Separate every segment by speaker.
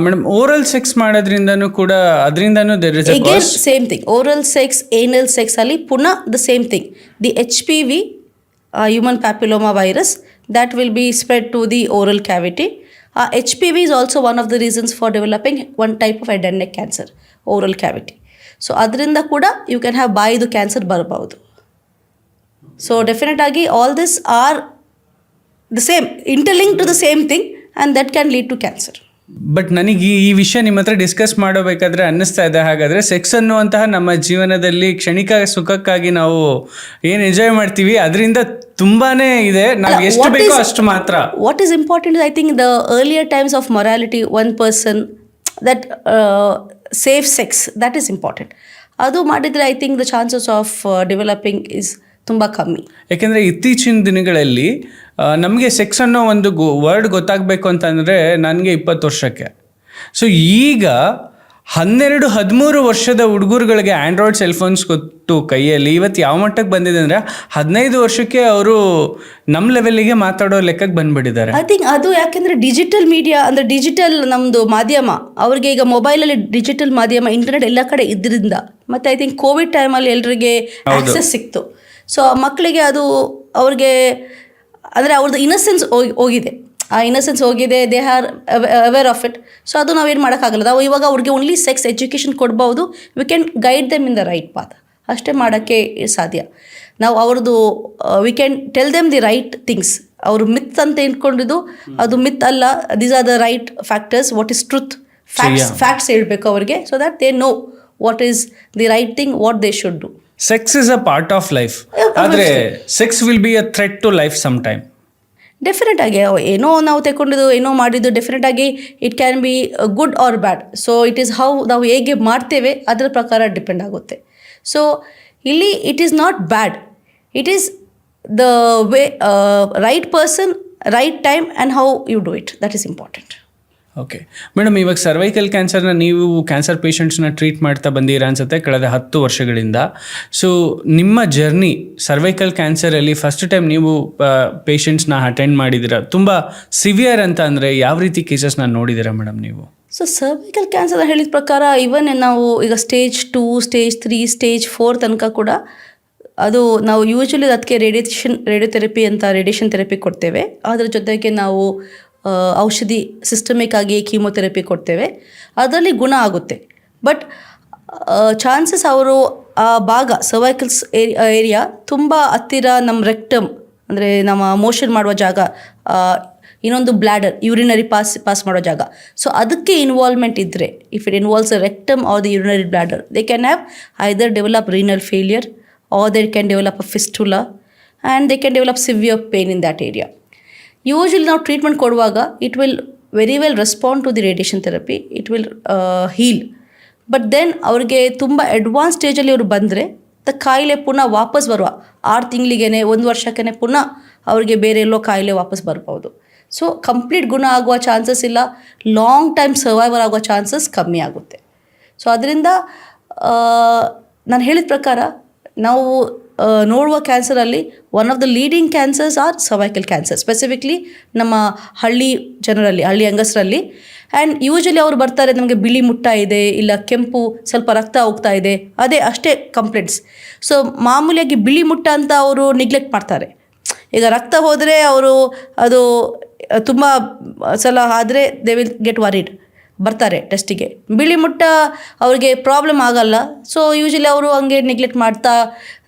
Speaker 1: Madam oral sex ಮಾಡೋದ್ರಿಂದನೂ ಕೂಡ ಅದರಿಂದನೂ there is a
Speaker 2: Again,
Speaker 1: cause.
Speaker 2: same thing. Oral sex, anal sex ali puna the same thing. The HPV, human papilloma virus, that will be spread to the oral cavity. HPV is also one of the reasons for developing one type of head and neck cancer, oral cavity. So ಅದರಿಂದ ಕೂಡ you can have ಬಾಯಿದು cancer ಬರಬಹುದು. So definite ಆಗಿ all this are the same, interlinked to the same thing, and that can lead to cancer.
Speaker 1: But ನನಗೆ ಈ ವಿಷಯ ನಿಮ್ಮ ಹತ್ರ discuss ಮಾಡಬೇಕಾದ್ರೆ ಅನ್ನಿಸ್ತಾ ಇದೆ, ಹಾಗಾದರೆ ಸೆಕ್ಸ್ ಅನ್ನುವಂತಹ ನಮ್ಮ ಜೀವನದಲ್ಲಿ ಕ್ಷಣಿಕ ಸುಖಕ್ಕಾಗಿ ನಾವು ಏನು ಎಂಜಾಯ್ ಮಾಡ್ತೀವಿ ಅದರಿಂದ ತುಂಬಾ ಇದೆ, ನಾವು ಎಷ್ಟು ಬೇಕೋ ಅಷ್ಟು ಮಾತ್ರ.
Speaker 2: What is important is, I think, the earlier times of morality, one person that safe sex, that is important. ಅದು ಮಾಡಿದರೆ I think the chances of developing is ತುಂಬ ಕಮ್ಮಿ.
Speaker 1: ಯಾಕೆಂದರೆ ಇತ್ತೀಚಿನ ದಿನಗಳಲ್ಲಿ ನಮಗೆ ಸೆಕ್ಸ್ ಅನ್ನೋ ಒಂದು ವರ್ಡ್ ಗೊತ್ತಾಗಬೇಕು ಅಂತಂದರೆ ನನಗೆ 20 ವರ್ಷಕ್ಕೆ. ಸೊ ಈಗ 12-13 ವರ್ಷದ ಹುಡುಗರುಗಳಿಗೆ ಆ್ಯಂಡ್ರಾಯ್ಡ್ ಸೆಲ್ಫೋನ್ಸ್ ಕೊಟ್ಟು ಕೈಯಲ್ಲಿ ಇವತ್ತು ಯಾವ ಮಟ್ಟಕ್ಕೆ ಬಂದಿದೆ ಅಂದರೆ 15 ವರ್ಷಕ್ಕೆ ಅವರು ನಮ್ಮ ಲೆವೆಲ್ಲಿಗೆ ಮಾತಾಡೋ ಲೆಕ್ಕಕ್ಕೆ ಬಂದುಬಿಟ್ಟಿದ್ದಾರೆ.
Speaker 2: ಐ ಥಿಂಕ್ ಅದು ಯಾಕೆಂದರೆ ಡಿಜಿಟಲ್ ಮೀಡಿಯಾ ಅಂದರೆ ಡಿಜಿಟಲ್ ನಮ್ಮದು ಮಾಧ್ಯಮ, ಅವ್ರಿಗೆ ಈಗ ಮೊಬೈಲಲ್ಲಿ ಡಿಜಿಟಲ್ ಮಾಧ್ಯಮ, ಇಂಟರ್ನೆಟ್ ಎಲ್ಲ ಕಡೆ ಇದ್ರಿಂದ, ಮತ್ತು ಐ ಥಿಂಕ್ ಕೋವಿಡ್ ಟೈಮಲ್ಲಿ ಎಲ್ರಿಗೆ ಆಕ್ಸೆಸ್ ಸಿಕ್ತು. ಸೊ ಮಕ್ಕಳಿಗೆ ಅದು ಅವ್ರಿಗೆ ಅಂದರೆ ಅವ್ರದ್ದು ಇನ್ನಸೆನ್ಸ್ ಹೋಗಿದೆ, ಆ ಇನ್ನಸೆನ್ಸ್ ಹೋಗಿದೆ, they are aware of it. So ಅದು ನಾವೇನು ಮಾಡೋಕ್ಕಾಗಲ್ಲ. ನಾವು ಇವಾಗ ಅವ್ರಿಗೆ ಓನ್ಲಿ ಸೆಕ್ಸ್ ಎಜುಕೇಷನ್ ಕೊಡ್ಬೋದು, we can guide them in the right path, ಅಷ್ಟೇ ಮಾಡೋಕ್ಕೆ ಸಾಧ್ಯ. ನಾವು ಅವ್ರದ್ದು we can tell them the right things. ಅವರು ಮಿತ್ ಅಂತ ಇಟ್ಕೊಂಡಿದ್ದು ಅದು ಮಿತ್ ಅಲ್ಲ, these are the right factors, what is truth, facts ಹೇಳಬೇಕು ಅವ್ರಿಗೆ, so that they know what is the right thing, what they should do.
Speaker 1: Sex is a part of life, ಆದರೆ sex will be a threat to life some time.
Speaker 2: Definite ಆಗಿ ಏನೋ ನಾವು ತಗೊಂಡಿದ್ದು ಏನೋ ಮಾಡಿದ್ದು definite ಆಗಿ it can be good or bad. So it is how ನಾವು ಹೇಗೆ ಮಾಡ್ತೇವೆ ಅದರ ಪ್ರಕಾರ ಡಿಪೆಂಡ್ ಆಗುತ್ತೆ. ಸೊ ಇಲ್ಲಿ it is not bad, it is the way, right person, right time, and how you do it, that is important.
Speaker 1: Okay madam, ಇವಾಗ cervical ಕ್ಯಾನ್ಸರ್ನ ನೀವು ಕ್ಯಾನ್ಸರ್ ಪೇಷಂಟ್ಸ್ನ ಟ್ರೀಟ್ ಮಾಡ್ತಾ ಬಂದಿರಾ ಅನ್ಸುತ್ತೆ ಕಳೆದ 10 ವರ್ಷಗಳಿಂದ. ಸೊ ನಿಮ್ಮ ಜರ್ನಿ ಸರ್ವೈಕಲ್ ಕ್ಯಾನ್ಸರಲ್ಲಿ ಫಸ್ಟ್ ಟೈಮ್ ನೀವು ಪೇಷಂಟ್ಸ್ನ ಅಟೆಂಡ್ ಮಾಡಿದ್ದೀರಾ, ತುಂಬ ಸಿವಿಯರ್ ಅಂತ ಅಂದರೆ ಯಾವ ರೀತಿ ಕೇಸಸ್ನ ನೋಡಿದ್ದೀರಾ ಮೇಡಮ್ ನೀವು?
Speaker 2: ಸೊ ಸರ್ವೈಕಲ್ ಕ್ಯಾನ್ಸರ್ ಹೇಳಿದ ಪ್ರಕಾರ ಇವನ್ ನಾವು ಈಗ ಸ್ಟೇಜ್ 2, ಸ್ಟೇಜ್ 3, ಸ್ಟೇಜ್ 4 ತನಕ ಕೂಡ ಅದು ನಾವು ಯೂಶ್ವಲಿ ಅದಕ್ಕೆ ರೇಡಿಯೋಥೆರಪಿ ಅಂತ ರೇಡಿಯೇಷನ್ ಥೆರಪಿ ಕೊಡ್ತೇವೆ. ಅದರ ಜೊತೆಗೆ ನಾವು ಔಷಧಿ ಸಿಸ್ಟಮಿಕ್ ಆಗಿ ಕೀಮೊಥೆರಪಿ ಕೊಡ್ತೇವೆ, ಅದರಲ್ಲಿ ಗುಣ ಆಗುತ್ತೆ. ಬಟ್ ಚಾನ್ಸಸ್ ಅವರು ಆ ಭಾಗ ಸರ್ವೈಕಲ್ಸ್ ಏರಿಯಾ ತುಂಬ ಹತ್ತಿರ ನಮ್ಮ ರೆಕ್ಟಮ್ ಅಂದರೆ ನಮ್ಮ ಮೋಷನ್ ಮಾಡುವ ಜಾಗ, ಇನ್ನೊಂದು ಬ್ಲ್ಯಾಡರ್ ಯೂರಿನರಿ ಪಾಸ್ ಮಾಡೋ ಜಾಗ, ಸೊ ಅದಕ್ಕೆ ಇನ್ವಾಲ್ವ್ಮೆಂಟ್ ಇದ್ದರೆ, if it involves the rectum or the urinary bladder, they can have either develop renal failure or they can develop a fistula and they can develop severe pain in that area. Usually ನಾವು treatment ಕೊಡುವಾಗ it will very well respond to the radiation therapy, it will heal. But then ಅವ್ರಿಗೆ ತುಂಬ advance ಸ್ಟೇಜಲ್ಲಿ ಅವರು ಬಂದರೆ ಕಾಯಿಲೆ ಪುನಃ ವಾಪಸ್ ಬರುವ 6 ತಿಂಗಳಿಗೇ 1 ವರ್ಷಕ್ಕೇ ಪುನಃ ಅವ್ರಿಗೆ ಬೇರೆ ಎಲ್ಲೋ ಕಾಯಿಲೆ ವಾಪಸ್ ಬರ್ಬೋದು. ಸೊ ಕಂಪ್ಲೀಟ್ ಗುಣ ಆಗುವ ಚಾನ್ಸಸ್ ಇಲ್ಲ, ಲಾಂಗ್ ಟೈಮ್ ಸರ್ವೈವರ್ ಆಗುವ ಚಾನ್ಸಸ್ ಕಮ್ಮಿ ಆಗುತ್ತೆ. ಸೊ ಅದರಿಂದ ನಾನು ಹೇಳಿದ ಪ್ರಕಾರ ನಾವು ನೋಡುವ ಕ್ಯಾನ್ಸರಲ್ಲಿ one of the leading cancers are cervical cancer, specifically ನಮ್ಮ ಹಳ್ಳಿ ಜನರಲ್ಲಿ, ಹಳ್ಳಿ ಹೆಂಗಸರಲ್ಲಿ. ಆ್ಯಂಡ್ ಯೂಶ್ವಲಿ ಅವ್ರು ಬರ್ತಾರೆ, ನಮಗೆ ಬಿಳಿ ಮುಟ್ಟ ಇದೆ, ಇಲ್ಲ ಕೆಂಪು ಸ್ವಲ್ಪ ರಕ್ತ ಹೋಗ್ತಾ ಇದೆ, ಅಷ್ಟೇ ಕಂಪ್ಲೇಂಟ್ಸ್. ಸೊ ಮಾಮೂಲಿಯಾಗಿ ಬಿಳಿ ಮುಟ್ಟ ಅಂತ ಅವರು ನಿಗ್ಲೆಕ್ಟ್ ಮಾಡ್ತಾರೆ. ಈಗ ರಕ್ತ ಹೋದರೆ ಅವರು ಅದು ತುಂಬ ಸಲ ಆದರೆ ದೇ ವಿಲ್ ಗೆಟ್ ವರಿಡ್, ಬರ್ತಾರೆ ಟೆಸ್ಟಿಗೆ. ಬಿಳಿ ಮುಟ್ಟ ಅವ್ರಿಗೆ ಪ್ರಾಬ್ಲಮ್ ಆಗಲ್ಲ, ಸೊ ಯೂಶ್ವಲಿ ಅವರು ಹಂಗೆ ನೆಗ್ಲೆಕ್ಟ್ ಮಾಡ್ತಾ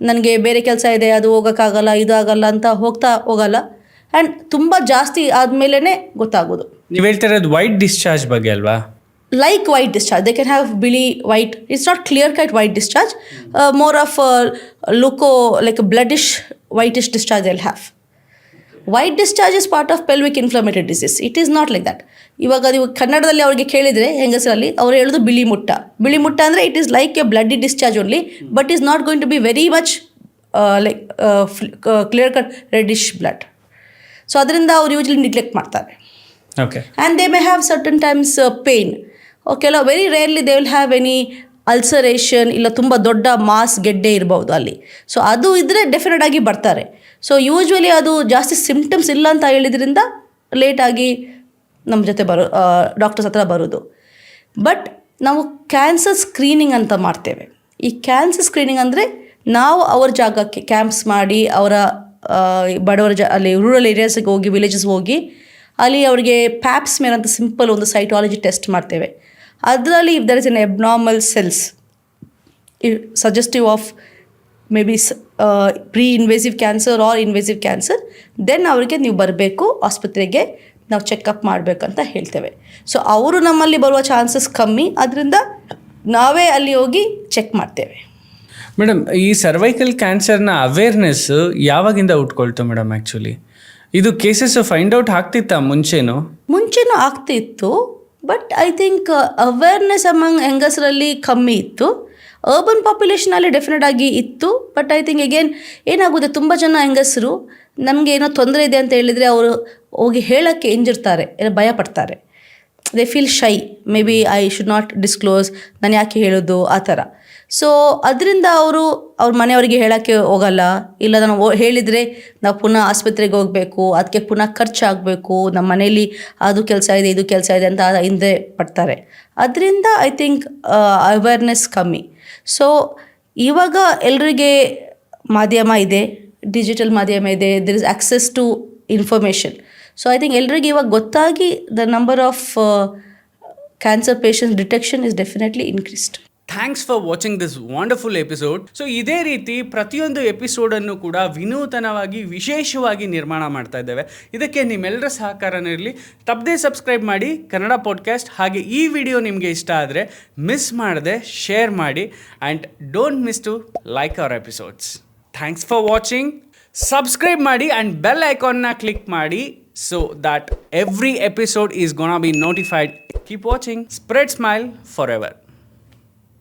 Speaker 2: ನನಗೆ ಬೇರೆ ಕೆಲಸ ಇದೆ, ಅದು ಹೋಗೋಕ್ಕಾಗಲ್ಲ, ಇದು ಆಗಲ್ಲ ಅಂತ ಹೋಗಲ್ಲ. ಆ್ಯಂಡ್ ತುಂಬ ಜಾಸ್ತಿ ಆದಮೇಲೆ ಗೊತ್ತಾಗೋದು.
Speaker 1: ನೀವು ಹೇಳ್ತಾ ಇರೋದು ವೈಟ್ ಡಿಸ್ಚಾರ್ಜ್ ಬಗ್ಗೆ ಅಲ್ವಾ?
Speaker 2: Like white discharge, they can have ಬಿಳಿ white, it's not clear cut white discharge, more of look like bloodish whitish discharge they'll have. White discharge is part of pelvic inflammatory disease, it is not like that. ಇವಾಗ ನೀವು ಕನ್ನಡದಲ್ಲಿ ಅವ್ರಿಗೆ ಕೇಳಿದರೆ ಹೆಂಗಸರಲ್ಲಿ ಅವ್ರು ಹೇಳೋದು ಬಿಳಿ ಮುಟ್ಟ. ಬಿಳಿ ಮುಟ್ಟ ಅಂದರೆ it is like a bloody discharge only, but is not going to be very much like clear cut reddish blood. So ಅದರಿಂದ ಅವ್ರು ಯೂಶ್ವಲಿ ನಿಗ್ಲೆಕ್ಟ್ ಮಾಡ್ತಾರೆ.
Speaker 1: Okay.
Speaker 2: And they may have certain times pain. ಕೆಲವು very rarely they will have any ulceration, ಇಲ್ಲ ತುಂಬ ದೊಡ್ಡ mass ಗೆಡ್ಡೆ ಇರ್ಬೋದು ಅಲ್ಲಿ. ಸೊ ಅದು ಇದ್ದರೆ ಡೆಫಿನೆಟ್ ಆಗಿ ಬರ್ತಾರೆ. ಸೊ ಯೂಶ್ವಲಿ ಅದು ಜಾಸ್ತಿ ಸಿಂಪ್ಟಮ್ಸ್ ಇಲ್ಲ ಅಂತ ಹೇಳಿದ್ರಿಂದ ಲೇಟಾಗಿ ನಮ್ಮ ಜೊತೆ ಡಾಕ್ಟರ್ಸ್ ಹತ್ರ ಬರೋದು. ಬಟ್ ನಾವು ಕ್ಯಾನ್ಸರ್ ಸ್ಕ್ರೀನಿಂಗ್ ಅಂತ ಮಾಡ್ತೇವೆ. ಈ ಕ್ಯಾನ್ಸರ್ ಸ್ಕ್ರೀನಿಂಗ್ ಅಂದರೆ ನಾವು ಅವ್ರ ಜಾಗಕ್ಕೆ ಕ್ಯಾಂಪ್ಸ್ ಮಾಡಿ ಅವರ ಬಡವರ ಅಲ್ಲಿ ರೂರಲ್ ಏರಿಯಾಸ್ಗೆ ಹೋಗಿ, ವಿಲೇಜಸ್ಗೆ ಹೋಗಿ ಅಲ್ಲಿ ಅವರಿಗೆ ಪ್ಯಾಪ್ಸ್ಮೇರ್ ಅಂತ ಸಿಂಪಲ್ ಒಂದು ಸೈಟಾಲಜಿ ಟೆಸ್ಟ್ ಮಾಡ್ತೇವೆ. ಅದರಲ್ಲಿ if there is an abnormal cells suggestive of may be pre invasive cancer or invasive cancer, then ಅವರಿಗೆ ನೀವು ಬರಬೇಕು ಆಸ್ಪತ್ರೆಗೆ, ನಾವು ಚೆಕಪ್ ಮಾಡಬೇಕಂತ ಹೇಳ್ತೇವೆ. ಸೊ ಅವರು ನಮ್ಮಲ್ಲಿ ಬರುವ ಚಾನ್ಸಸ್ ಕಮ್ಮಿ, ಅದರಿಂದ ನಾವೇ ಅಲ್ಲಿ ಹೋಗಿ ಚೆಕ್ ಮಾಡ್ತೇವೆ.
Speaker 1: ಮೇಡಮ್, ಈ ಸರ್ವೈಕಲ್ ಕ್ಯಾನ್ಸರ್ನ ಅವೇರ್ನೆಸ್ ಯಾವಾಗಿಂದ ಉಟ್ಕೊಳ್ತು ಮೇಡಮ್? ಆ್ಯಕ್ಚುಲಿ ಇದು ಕೇಸಸ್ ಫೈಂಡ್ ಔಟ್ ಆಗ್ತಿತ್ತಾ ಮುಂಚೆನೂ
Speaker 2: ಆಗ್ತಿತ್ತು, but I think awareness among ಹೆಂಗಸರಲ್ಲಿ ಕಮ್ಮಿ ಇತ್ತು. ಅರ್ಬನ್ ಪಾಪ್ಯುಲೇಷನಲ್ಲಿ ಡೆಫಿನೆಟ್ ಆಗಿ ಇತ್ತು, ಬಟ್ ಐ ಥಿಂಕ್ ಅಗೇನ್ ಏನಾಗುತ್ತೆ, ತುಂಬ ಜನ ಹೆಂಗಸರು ನನಗೆ ಏನೋ ತೊಂದರೆ ಇದೆ ಅಂತ ಹೇಳಿದರೆ ಅವರು ಹೋಗಿ ಹೇಳೋಕ್ಕೆ ಹಿಂಜಿರ್ತಾರೆ, ಭಯ ಪಡ್ತಾರೆ. They feel shy, may be I should not disclose, ನಾನು ಯಾಕೆ ಹೇಳೋದು ಆ ಥರ. ಸೊ ಅದರಿಂದ ಅವ್ರ ಮನೆಯವರಿಗೆ ಹೇಳೋಕ್ಕೆ ಹೋಗಲ್ಲ, ಇಲ್ಲ ನಾನು ಹೇಳಿದರೆ ನಾವು ಪುನಃ ಆಸ್ಪತ್ರೆಗೆ ಹೋಗಬೇಕು, ಅದಕ್ಕೆ ಪುನಃ ಖರ್ಚಾಗಬೇಕು, ನಮ್ಮ ಮನೇಲಿ ಅದು ಕೆಲಸ ಇದೆ ಇದು ಕೆಲಸ ಇದೆ ಅಂತ ಹಿಂದೆ ಪಡ್ತಾರೆ. ಅದರಿಂದ ಐ ಥಿಂಕ್ ಅವೇರ್ನೆಸ್ ಕಮ್ಮಿ. ಸೊ ಇವಾಗ ಎಲ್ರಿಗೆ ಮಾಧ್ಯಮ ಇದೆ, ಡಿಜಿಟಲ್ ಮಾಧ್ಯಮ ಇದೆ, there is access to information. So I think ಎಲ್ರಿಗೆ ಇವಾಗ ಗೊತ್ತಾಗಿ the number of cancer patients detection is definitely increased.
Speaker 1: Thanks for watching this wonderful episode. So ಇದೇ ರೀತಿ ಪ್ರತಿಯೊಂದು ಎಪಿಸೋಡನ್ನು ಕೂಡ ವಿನೂತನವಾಗಿ ವಿಶೇಷವಾಗಿ ನಿರ್ಮಾಣ ಮಾಡ್ತಾ ಇದ್ದೇವೆ. ಇದಕ್ಕೆ ನಿಮ್ಮೆಲ್ಲರ ಸಹಕಾರನೂ ಇರಲಿ. ತಪ್ಪದೇ ಸಬ್ಸ್ಕ್ರೈಬ್ ಮಾಡಿ ಕನ್ನಡ ಪಾಡ್ಕಾಸ್ಟ್. ಹಾಗೆ ಈ ವಿಡಿಯೋ ನಿಮಗೆ ಇಷ್ಟ ಆದರೆ ಮಿಸ್ ಮಾಡದೆ ಶೇರ್ ಮಾಡಿ, and don't miss to like our episodes. Thanks for watching. Subscribe ಮಾಡಿ ಆ್ಯಂಡ್ ಬೆಲ್ ಐಕಾನ್ನ ಕ್ಲಿಕ್ ಮಾಡಿ so that every episode is gonna be notified. Keep watching. Spread smile forever.